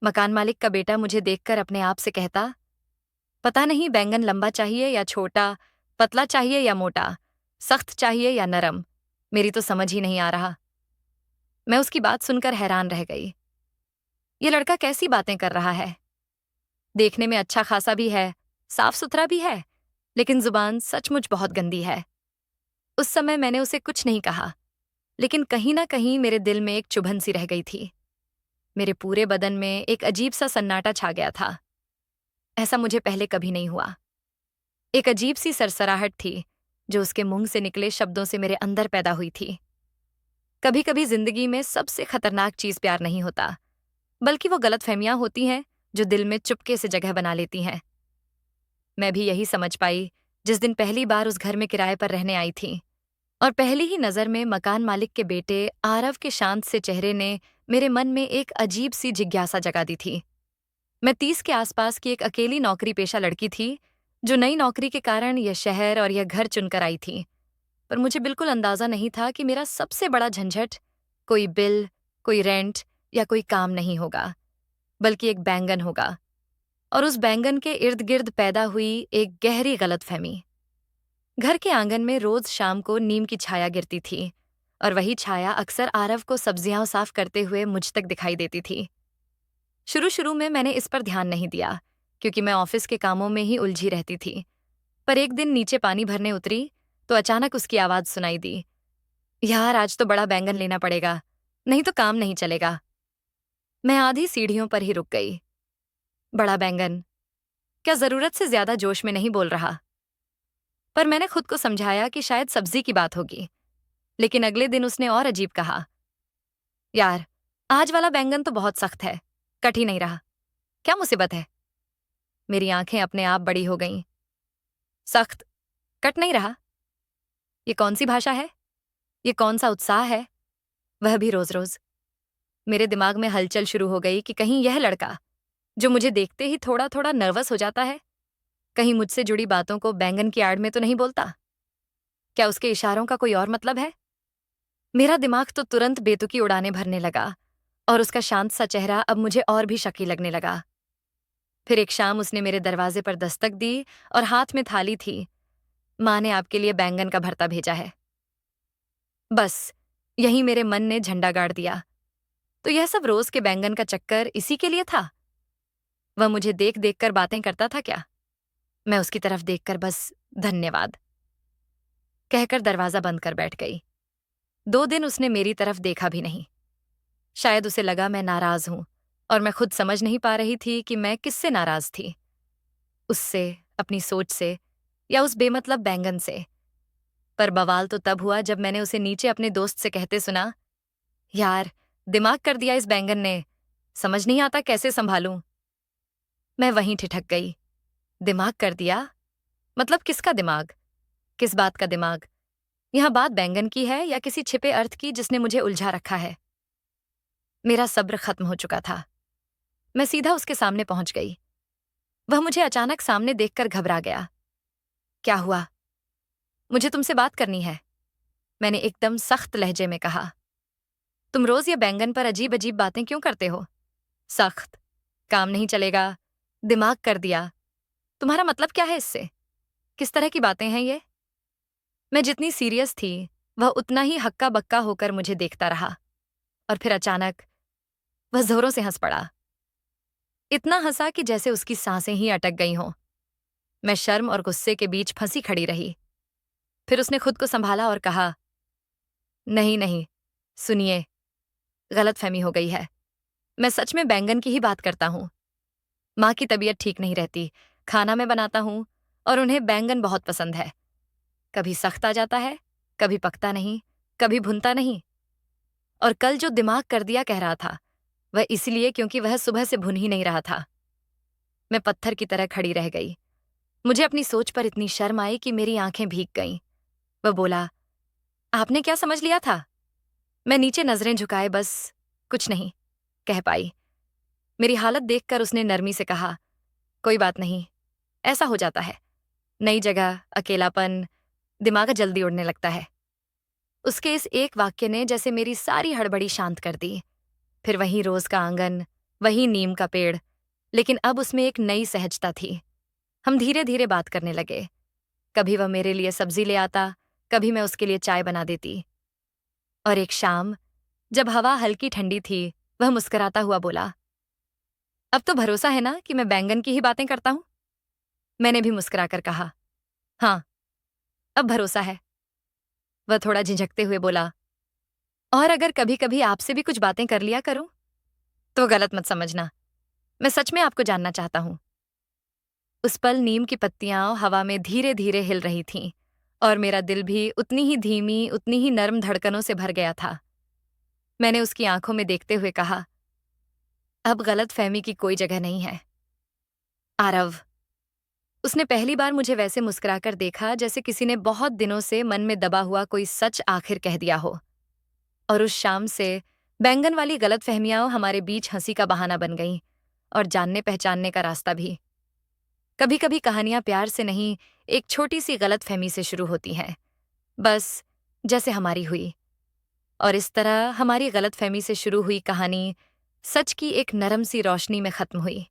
मकान मालिक का बेटा मुझे देखकर अपने आप से कहता, पता नहीं बैंगन लंबा चाहिए या छोटा, पतला चाहिए या मोटा, सख्त चाहिए या नरम। मेरी तो समझ ही नहीं आ रहा। मैं उसकी बात सुनकर हैरान रह गई। ये लड़का कैसी बातें कर रहा है? देखने में अच्छा खासा भी है, साफ सुथरा भी है, लेकिन जुबान सचमुच बहुत गंदी है। उस समय मैंने उसे कुछ नहीं कहा, लेकिन कहीं ना कहीं मेरे दिल में एक चुभन सी रह गई थी। मेरे पूरे बदन में एक अजीब सा सन्नाटा छा गया था। ऐसा मुझे पहले कभी नहीं हुआ। एक अजीब सी सरसराहट थी जो उसके मुंह से निकले शब्दों से मेरे अंदर पैदा हुई थी। कभी कभी जिंदगी में सबसे खतरनाक चीज प्यार नहीं होता, बल्कि वो गलतफहमियां होती हैं जो दिल में चुपके से जगह बना लेती हैं। मैं भी यही समझ पाई जिस दिन पहली बार उस घर में किराए पर रहने आई थी, और पहली ही नजर में मकान मालिक के बेटे आरव के शांत से चेहरे ने मेरे मन में एक अजीब सी जिज्ञासा जगा दी थी। मैं 30 के आसपास की एक अकेली नौकरी पेशा लड़की थी, जो नई नौकरी के कारण यह शहर और यह घर चुनकर आई थी। पर मुझे बिल्कुल अंदाजा नहीं था कि मेरा सबसे बड़ा झंझट कोई बिल, कोई रेंट या कोई काम नहीं होगा, बल्कि एक बैंगन होगा, और उस बैंगन के इर्द गिर्द पैदा हुई एक गहरी गलतफहमी। घर के आंगन में रोज शाम को नीम की छाया गिरती थी, और वही छाया अक्सर आरव को सब्जियां साफ करते हुए मुझ तक दिखाई देती थी। शुरू शुरू में मैंने इस पर ध्यान नहीं दिया, क्योंकि मैं ऑफिस के कामों में ही उलझी रहती थी। पर एक दिन नीचे पानी भरने उतरी तो अचानक उसकी आवाज सुनाई दी, यार आज तो बड़ा बैंगन लेना पड़ेगा, नहीं तो काम नहीं चलेगा। मैं आधी सीढ़ियों पर ही रुक गई। बड़ा बैंगन? क्या जरूरत से ज्यादा जोश में नहीं बोल रहा? पर मैंने खुद को समझाया कि शायद सब्जी की बात होगी। लेकिन अगले दिन उसने और अजीब कहा, यार आज वाला बैंगन तो बहुत सख्त है, कट ही नहीं रहा। क्या मुसीबत है? मेरी आंखें अपने आप बड़ी हो गईं। सख्त? कट नहीं रहा? ये कौन सी भाषा है? ये कौन सा उत्साह है? वह भी रोज रोज। मेरे दिमाग में हलचल शुरू हो गई कि कहीं यह लड़का, जो मुझे देखते ही थोड़ा थोड़ा नर्वस हो जाता है, कहीं मुझसे जुड़ी बातों को बैंगन की आड़ में तो नहीं बोलता? क्या उसके इशारों का कोई और मतलब है? मेरा दिमाग तो तुरंत बेतुकी उड़ाने भरने लगा, और उसका शांत सा चेहरा अब मुझे और भी शकी लगने लगा। फिर एक शाम उसने मेरे दरवाजे पर दस्तक दी और हाथ में थाली थी। माँ ने आपके लिए बैंगन का भरता भेजा है। बस यही मेरे मन ने झंडा गाड़ दिया। तो यह सब रोज के बैंगन का चक्कर इसी के लिए था? वह मुझे देख देख कर बातें करता था क्या? मैं उसकी तरफ देखकर बस धन्यवाद कहकर दरवाजा बंद कर बैठ गई। 2 दिन उसने मेरी तरफ देखा भी नहीं। शायद उसे लगा मैं नाराज हूं, और मैं खुद समझ नहीं पा रही थी कि मैं किससे नाराज थी। उससे, अपनी सोच से, या उस बेमतलब बैंगन से। पर बवाल तो तब हुआ जब मैंने उसे नीचे अपने दोस्त से कहते सुना, यार दिमाग कर दिया इस बैंगन ने, समझ नहीं आता कैसे संभालूं। मैं वहीं ठिठक गई। दिमाग कर दिया? मतलब किसका दिमाग? किस बात का दिमाग? यहां बात बैंगन की है या किसी छिपे अर्थ की जिसने मुझे उलझा रखा है? मेरा सब्र खत्म हो चुका था। मैं सीधा उसके सामने पहुंच गई। वह मुझे अचानक सामने देखकर घबरा गया। क्या हुआ? मुझे तुमसे बात करनी है, मैंने एकदम सख्त लहजे में कहा। तुम रोज ये बैंगन पर अजीब अजीब बातें क्यों करते हो? सख्त? काम नहीं चलेगा? दिमाग कर दिया? तुम्हारा मतलब क्या है इससे? किस तरह की बातें हैं ये? मैं जितनी सीरियस थी, वह उतना ही हक्का बक्का होकर मुझे देखता रहा। और फिर अचानक वह जोरों से हंस पड़ा। इतना हंसा कि जैसे उसकी सांसें ही अटक गई हों। मैं शर्म और गुस्से के बीच फंसी खड़ी रही। फिर उसने खुद को संभाला और कहा, नहीं नहीं, सुनिए, गलतफहमी हो गई है। मैं सच में बैंगन की ही बात करता हूँ। माँ की तबीयत ठीक नहीं रहती, खाना मैं बनाता हूँ, और उन्हें बैंगन बहुत पसंद है। कभी सख्त आ जाता है, कभी पकता नहीं, कभी भुनता नहीं। और कल जो दिमाग कर दिया कह रहा था, वह इसलिए क्योंकि वह सुबह से भुन ही नहीं रहा था। मैं पत्थर की तरह खड़ी रह गई। मुझे अपनी सोच पर इतनी शर्म आई कि मेरी आंखें भीग गईं। वह बोला, आपने क्या समझ लिया था? मैं नीचे नजरें झुकाए बस कुछ नहीं कह पाई। मेरी हालत देखकर उसने नरमी से कहा, कोई बात नहीं, ऐसा हो जाता है। नई जगह, अकेलापन, दिमाग जल्दी उड़ने लगता है। उसके इस एक वाक्य ने जैसे मेरी सारी हड़बड़ी शांत कर दी। फिर वही रोज का आंगन, वही नीम का पेड़, लेकिन अब उसमें एक नई सहजता थी। हम धीरे धीरे बात करने लगे। कभी वह मेरे लिए सब्जी ले आता, कभी मैं उसके लिए चाय बना देती। और एक शाम, जब हवा हल्की ठंडी थी, वह मुस्कुराता हुआ बोला, अब तो भरोसा है ना कि मैं बैंगन की ही बातें करता हूं? मैंने भी मुस्कुराकर कहा, हाँ, अब भरोसा है। वह थोड़ा झिझकते हुए बोला, और अगर कभी कभी आपसे भी कुछ बातें कर लिया करूं तो गलत मत समझना, मैं सच में आपको जानना चाहता हूं। उस पल नीम की पत्तियां हवा में धीरे धीरे हिल रही थीं, और मेरा दिल भी उतनी ही धीमी, उतनी ही नर्म धड़कनों से भर गया था। मैंने उसकी आंखों में देखते हुए कहा, अब गलत फहमी की कोई जगह नहीं है, आरव। उसने पहली बार मुझे वैसे मुस्कुराकर देखा जैसे किसी ने बहुत दिनों से मन में दबा हुआ कोई सच आखिर कह दिया हो। और उस शाम से बैंगन वाली गलतफहमियां हमारे बीच हंसी का बहाना बन गईं, और जानने पहचानने का रास्ता भी। कभी कभी कहानियां प्यार से नहीं, एक छोटी सी गलतफहमी से शुरू होती हैं, बस जैसे हमारी हुई। और इस तरह हमारी गलतफहमी से शुरू हुई कहानी सच की एक नरम सी रोशनी में खत्म हुई,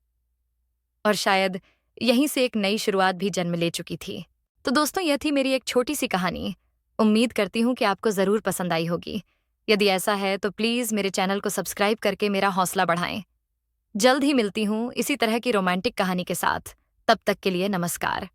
और शायद यहीं से एक नई शुरुआत भी जन्म ले चुकी थी। तो दोस्तों, यह थी मेरी एक छोटी सी कहानी। उम्मीद करती हूँ कि आपको ज़रूर पसंद आई होगी। यदि ऐसा है तो प्लीज़ मेरे चैनल को सब्सक्राइब करके मेरा हौसला बढ़ाएं। जल्द ही मिलती हूँ इसी तरह की रोमांटिक कहानी के साथ। तब तक के लिए नमस्कार।